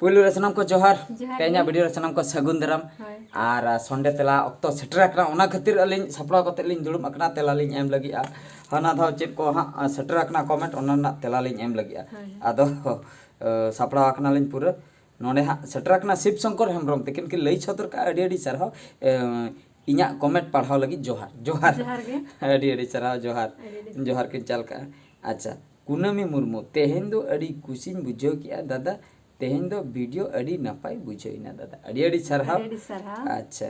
पुलु रचनाम को जोहार जोहार तेना गे। वीडियो रचनाम को सगुन दाराम होय। और संडे तेला अक्तो सेटर अकना ओना खातिर अलिन सपड़ा कते लिन दुड़ुम अकना तेला लिन एम लगी आ हना धाव चेक को हा सेटर अकना कमेंट ओना ना तेला लिन एम लगी आ होय। आदो सपड़ा अकना लिन पूरा नोने हा सेटर अकना शिव शंकर हेमब्रम तकिन के लई छतर का अडी अडी सरहाव इन्या कमेंट पढ़ाव लगी जोहार जोहार जोहार गे। अडी अडी सरहाव जोहार अडी जोहार के चल का अच्छा कुनामी मुर्मू तेहेन दो अडी खुशिन बुझो किया दादा तेहेन दो वीडियो अडी नपाय बुझोइना दादा अडी अडी सरहाव अडी सरहाव। अच्छा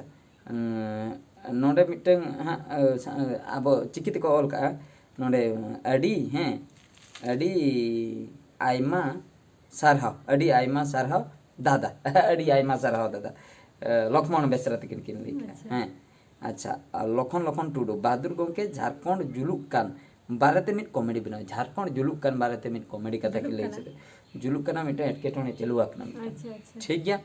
नोडे मिटeng हा अब चिकित को ऑल का नोडे अडी हैं अडी आयमा सरहाव अडी आयमा सरहाव दादा अडी आयमा सरहाव दादा लक्ष्मण बेसरा तकिन किन ली हैं अच्छा लखन लखन टुडू बहादुर गोंके झारखंड जुलुक कान बारते मिट कॉमेडी बनाओ झारखंड जुलुक कान बारते मिट कॉमेडी कथा के ले जुलुक काना मिट एटकेटोने चलु आकना ठीक गया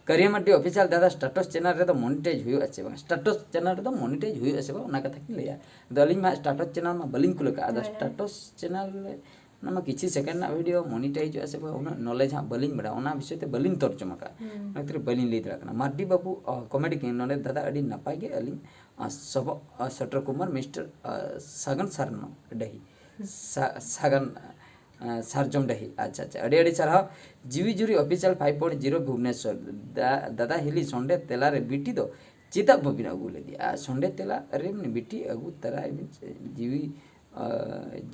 करिया मड्डी ऑफिशियल दादा स्टेटस चैनल रे तो मोनेटाइज हुई अच्छे बा स्टेटस चैनल रे तो मोनेटाइज हुई अच्छे बा ओना कथा की लेया दलिन मा स्टेटस चैनल मा बलिन कुल का स्टेटस चैनल रे नमा किछि सेकंड ना वीडियो मोनेटाइज अच्छे बा ओना नॉलेज हा बलिन बड़ा ओना विषय ते बलिन तर्जुमा का नतिर बलिन ले दरा कना मार्डी बाबू कॉमेडी के नोने दादा अडी नपाय गे अलिन सब सटर कुमार मिस्टर सगन सरनो डही सगन सारजम डही अच्छा अच्छा अड़ी अड़ी सरहाव जीवी जुरी ऑफिशियल 5.0 भुवनेश्वर दादा हिली संडे तेला रे बीटी दो चिता बबिन अगु ले दिया संडे तेला रे बीटी अगु तरा जीवी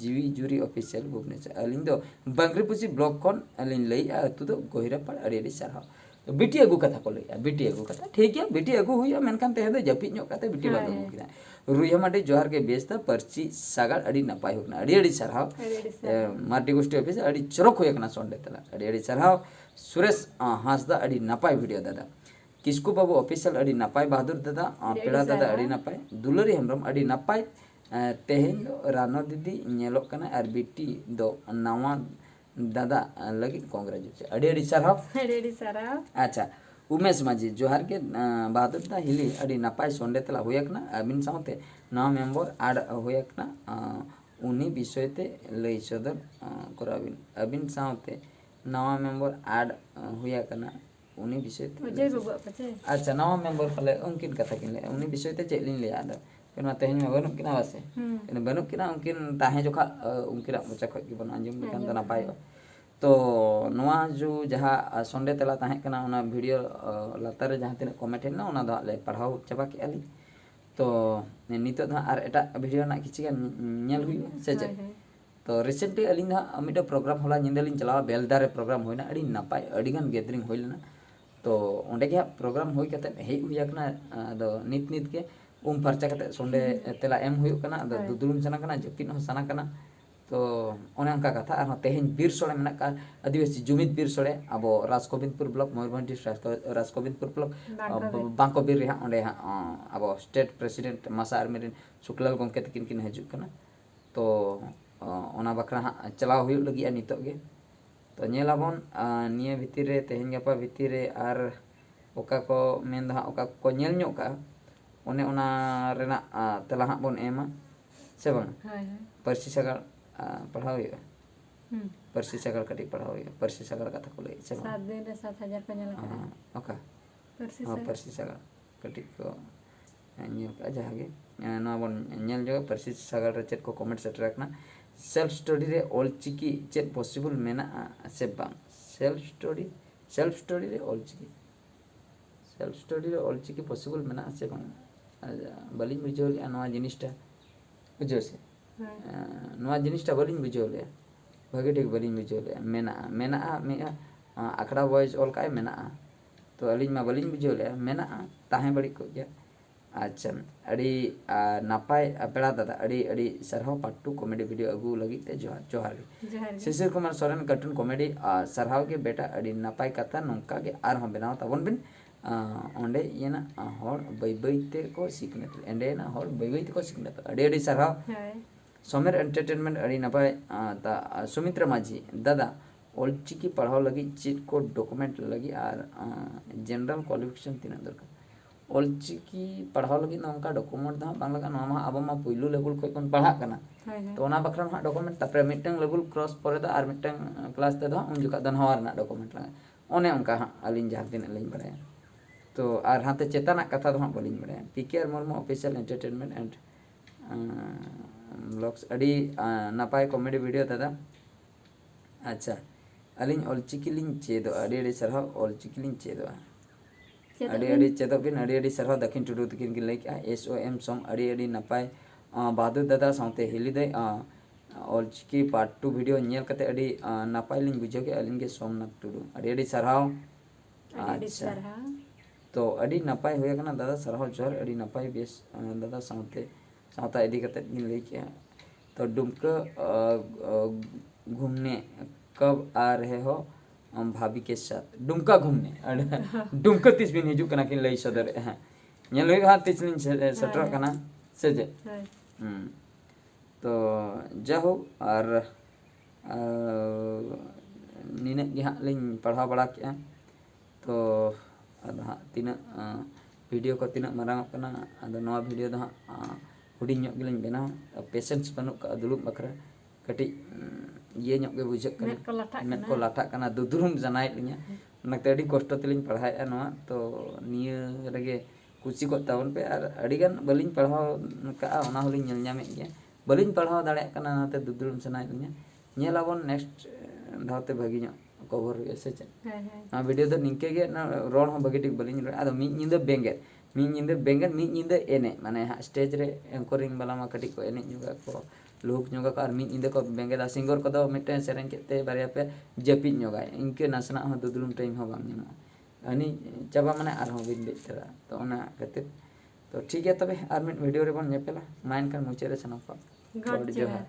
जीवी जुरी ऑफिशियल भुवनेश्वर अलिन दो बंगरीपुसी ब्लॉक कोन अलिन लई तु दो गोहिरा पर अड़ी अड़ी सरहाव तो बीटी अगु कथा को लई बीटी अगु कथा ठीक है बीटी अगु हुई मेनखान ते दो जपी ᱧᱚᱜ कते बीटी बागु किना रुइया माटी जोहार के बेस्ता पर्ची सागार अड़ी नपाय होकना अड़ी अड़ी सरहाव माटी गोष्ठी ऑफिस अड़ी चरक होयकना संडे तला अड़ी अड़ी सरहाव सुरेश हासदा अड़ी नपाय वीडियो दादा किसकु बाबू ऑफिशियल अड़ी नपाय बहादुर दादा पेड़ा दादा अड़ी नपाय दुलरी हेमब्रम अड़ी नपाय तेहेन दो रानो दीदी नेलोक कना आर बीटी दो नवा दादा लगी कांग्रेचुलेशन अड़ी अड़ी सरहाव अच्छा उमेश माझी जोहार के बहादुर दा हिली अड़ी नपाय संडे तला होयकना अबिन साउते नवा मेंबर आड होयकना उनी विषयते लई सदर कराबिन अबिन साउते नवा मेंबर आड होयकना उनी विषयते अजय बाबू पचे अच्छा नवा मेंबर पले उनकिन कथा किन ले उनी विषयते चेलिन ले आदा केना तेहन में बनु किना वासे केना बनु किना उनकिन ताहे जोखा उनकिरा मोचा खय की बन अंजम लेकन तना पाय तो नवा जो जहाँ संडे तला ताहे कना ओना वीडियो लातारे जहाँ तिना कमेंट हेना ओना दो ले पढ़ाव चाबा के आली तो नितो दा आर एटा वीडियो ना किछि गान नेल हुई से जे तो रिसेंटली अलिन दा मिडो प्रोग्राम होला निंदलिन चलावा बेलदारे प्रोग्राम होइना अडी नापाय अडी गान गैदरिंग होइलना तो ओंडे के प्रोग्राम होई कते हेइ हुयाकना दो नित नित के फरचा कते संडे तेला एम हुयु कना दो दुदुम सना कना जपिन हो सना कना तो ओने अंका कथा आर तेहेन बीर सोड़े मेना का आदिवासी जुमित बीर सोड़े अब राजगोविंदपुर ब्लॉक मयूरभंज डिस्ट्रिक्ट राजगोविंदपुर ब्लॉक बांको बीर रे ओंडे अब स्टेट प्रेसिडेंट मासा आर्मीरिन शुक्लाल गोंके तकिन किन हजू कना तो ओना बकरा चलाव हुयु लगी नितो गे तो नेलाबन निया भितिर रे तेहेन गपा भितिर रे आर ओका को मेन दा ओका को नेल ᱧᱚᱜ का ओने ओना रेना तेला हां बन एमा से बंग परसी सगार पढ़ाओ हुआ परसी सगार कटी पढ़ाओ हुआ परसी सगार कथा को लई से 7 दिन रे 7000 को नेल करा ओका परसी सगार कटी को ᱧᱮᱞ का जहागे ना बन ᱧᱮᱞ जो परसी सगार रे चेक को कमेंट सेट रखना सेल्फ स्टडी रे ऑल चिकी चेक पॉसिबल मेना से बांग सेल्फ स्टडी रे ऑल चिकी पॉसिबल मेना से बांग बलिन बुझो ले नवा जिनिसटा बुझो से नवा जिनिसटा बलिन बुझो ले भागे ठीक बलिन बुझो ले मेना मेना मे आखड़ा वॉइस ऑल काय मेना तो अलिन मा बलिन बुझो ले मेना ताहे बड़ी को गया अच्छा अड़ी नापाय पेड़ा दादा अड़ी अड़ी सरहाव पार्ट 2 कॉमेडी वीडियो अगु लगी ते जोहार शिशिर कुमार सोरेन कार्टून कॉमेडी सरहाव के बेटा अड़ी नापाय कथा नोंका के आर हम बनाव तबन बिन ओंडे येना हर बै बैते को सिकनेत एंडे ना हर बै बैते को सिकनेत अड़ी अड़ी सरहाव सोमेर एंटरटेनमेंट अड़ी नापाय ता सुमित्रा माझी दादा ऑलचिकी पढ़ाव लगी चीट को डॉक्यूमेंट लगी आर जनरल क्वालिफिकेशन तीन दरकार ऑलचिकी पढ़ाव लगी नोंका डॉक्यूमेंट दा बांग लगा नोमा अब मा पहिलो लेवल खय कोन पढ़ा कना तो ओना बखरा मा डॉक्यूमेंट तापरे मिटंग लेवल क्रॉस परे दा आर मिटंग क्लास ते दा उन जुका दन हवार ना डॉक्यूमेंट लगा ओने उनका हाँ अलिंग जहाँ दिन अलिंग बढ़ाया तो आर हाथे चेताना कथा तो हाँ बलिंग बढ़ाया PKR Murmu official entertainment and blogs अड़ी नापाय कॉमेडी वीडियो दादा अच्छा अलिंग ऑलचिकी लिंग चेदो अड़ी सरहा ऑलचिकी लिंग चेदो अड़ी चेदो बिन अड़ी सरहा दक्षिण टुडू तकिन की लाइक SOM सॉन्ग अड़ी नापाय बहादुर दादा साउते हिली दे ऑलचिकी पार्ट 2 वीडियो नेल कते अड़ी नापाय लिंग बुझो के अलिंग के सोमनाथ टुडू अड़ी सरहाव अच्छा तो अड़ी नापाय होया कना दादा सरहाव जोर अड़ी नापाय बेस दादा साउते साउता इदी कते गिन लई किया तो डुमका घूमने कब आ रहे हो भाभी के साथ डुमका घूमने डुमका तीस बिन हिजू कना किन लई सदर हां नेल होई हां तीस लिन सटर कना से जे तो जाहो और निने गे हां लिन पढ़ा बड़ा किया तो हाँ तीना वीडियो को तीना मारांग कना अदो नवा वीडियो दो हाँ हुडी ñok गिलिन बेना पेशेंस बनु का दुलुब बकरा कटी ये ñok गे बुझक कना मेट को लाटा कना दुदुरुम जनाय लिया नकते अडी कष्ट तेलिन पढ़ाया नवा तो निया रगे कुसी को तावन पे और अडीगान बलिन पढ़ाव का ओना होलिन ñel ñame गया बलिन पढ़ाव दाड़े कना नाते दुदुरुम जनाय लिया ñelaबन नेक्स्ट धावते भागी ñok कवर ऐसे चे हाँ वीडियो तो निंके गे ना रोड हम बगे टिक बलिन रो आदो मी निंदे एने माने स्टेज रे एंकरिंग वाला मा कटी को एने ñuga को लोक ñuga को और मी निंदे को बेंगेदा सिंगर को दो मिटे सेरेन केते बारिया पे जपी ñuga इनके नासना हो दुदुलुम टाइम हो बांग ñनो अनि चाबा माने आर हो बिन बेतरा तो ओना कते तो ठीक है तबे आर मिट वीडियो रे बन नेपेला माइन का मुचे रे सनपा गॉड जोहार।